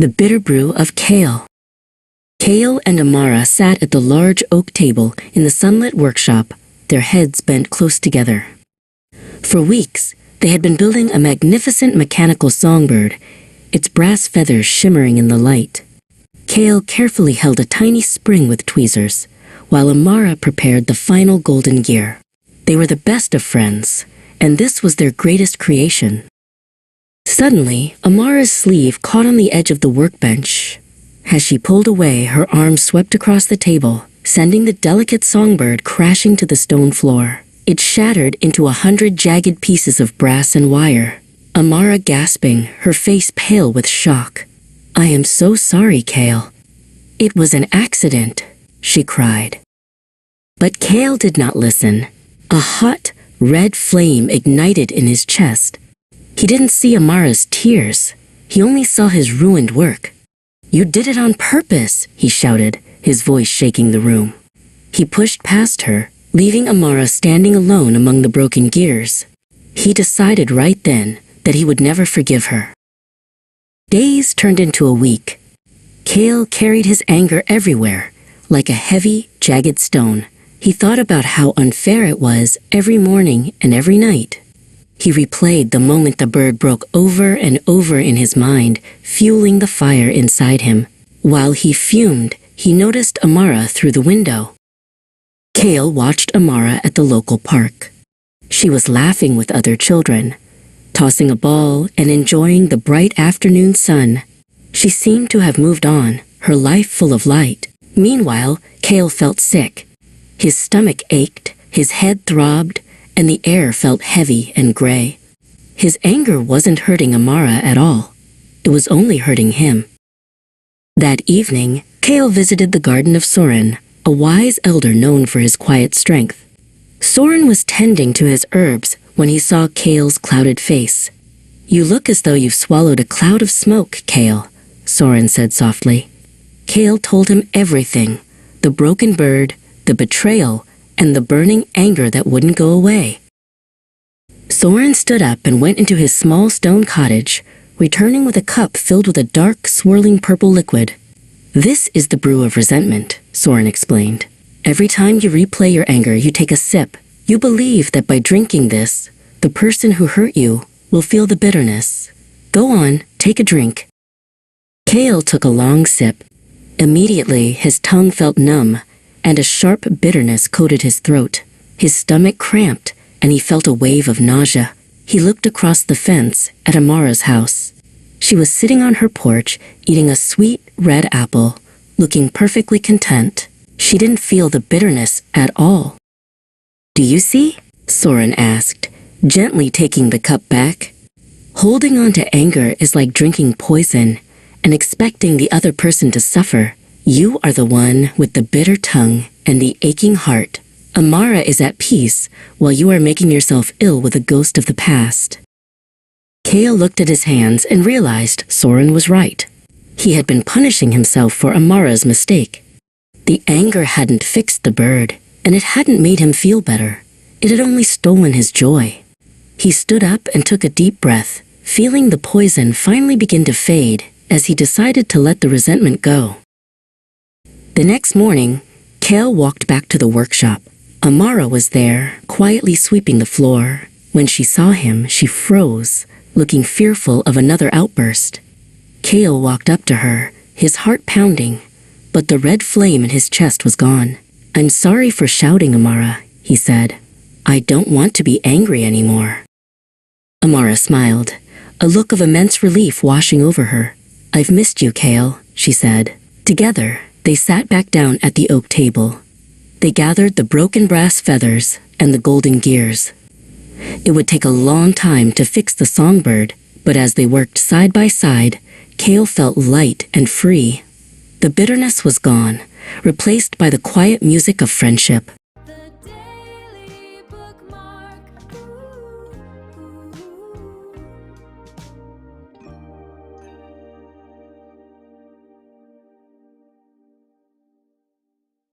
The Bitter Brew of Kale. Kale and Amara sat at the large oak table in the sunlit workshop, their heads bent close together. For weeks, they had been building a magnificent mechanical songbird, its brass feathers shimmering in the light. Kale carefully held a tiny spring with tweezers, while Amara prepared the final golden gear. They were the best of friends, and this was their greatest creation. Suddenly, Amara's sleeve caught on the edge of the workbench. As she pulled away, her arm swept across the table, sending the delicate songbird crashing to the stone floor. It shattered into 100 jagged pieces of brass and wire. Amara gasping, her face pale with shock. "I am so sorry, Kale." "It was an accident," she cried. But Kale did not listen. A hot, red flame ignited in his chest. He didn't see Amara's tears. He only saw his ruined work. "You did it on purpose," he shouted, his voice shaking the room. He pushed past her, leaving Amara standing alone among the broken gears. He decided right then that he would never forgive her. Days turned into a week. Kale carried his anger everywhere, like a heavy, jagged stone. He thought about how unfair it was every morning and every night. He replayed the moment the bird broke over and over in his mind, fueling the fire inside him. While he fumed, he noticed Amara through the window. Kale watched Amara at the local park. She was laughing with other children, tossing a ball and enjoying the bright afternoon sun. She seemed to have moved on, her life full of light. Meanwhile, Kale felt sick. His stomach ached, his head throbbed, and the air felt heavy and gray. His anger wasn't hurting Amara at all. It was only hurting him. That evening, Kale visited the garden of Soren, a wise elder known for his quiet strength. Soren was tending to his herbs when he saw Kale's clouded face. "You look as though you've swallowed a cloud of smoke, Kale," Soren said softly. Kale told him everything: the broken bird, the betrayal, and the burning anger that wouldn't go away. Soren stood up and went into his small stone cottage, returning with a cup filled with a dark, swirling purple liquid. "This is the brew of resentment," Soren explained. "Every time you replay your anger, you take a sip. You believe that by drinking this, the person who hurt you will feel the bitterness. Go on, take a drink." Kale took a long sip. Immediately, his tongue felt numb, and a sharp bitterness coated his throat. His stomach cramped, and he felt a wave of nausea. He looked across the fence at Amara's house. She was sitting on her porch, eating a sweet red apple, looking perfectly content. She didn't feel the bitterness at all. "Do you see?" Soren asked, gently taking the cup back. "Holding on to anger is like drinking poison and expecting the other person to suffer. You are the one with the bitter tongue and the aching heart. Amara is at peace while you are making yourself ill with the ghost of the past." Kale looked at his hands and realized Soren was right. He had been punishing himself for Amara's mistake. The anger hadn't fixed the bird, and it hadn't made him feel better. It had only stolen his joy. He stood up and took a deep breath, feeling the poison finally begin to fade as he decided to let the resentment go. The next morning, Kale walked back to the workshop. Amara was there, quietly sweeping the floor. When she saw him, she froze, looking fearful of another outburst. Kale walked up to her, his heart pounding, but the red flame in his chest was gone. "I'm sorry for shouting, Amara," he said. "I don't want to be angry anymore." Amara smiled, a look of immense relief washing over her. "I've missed you, Kale," she said. Together, they sat back down at the oak table. They gathered the broken brass feathers and the golden gears. It would take a long time to fix the songbird, but as they worked side by side, Kale felt light and free. The bitterness was gone, replaced by the quiet music of friendship.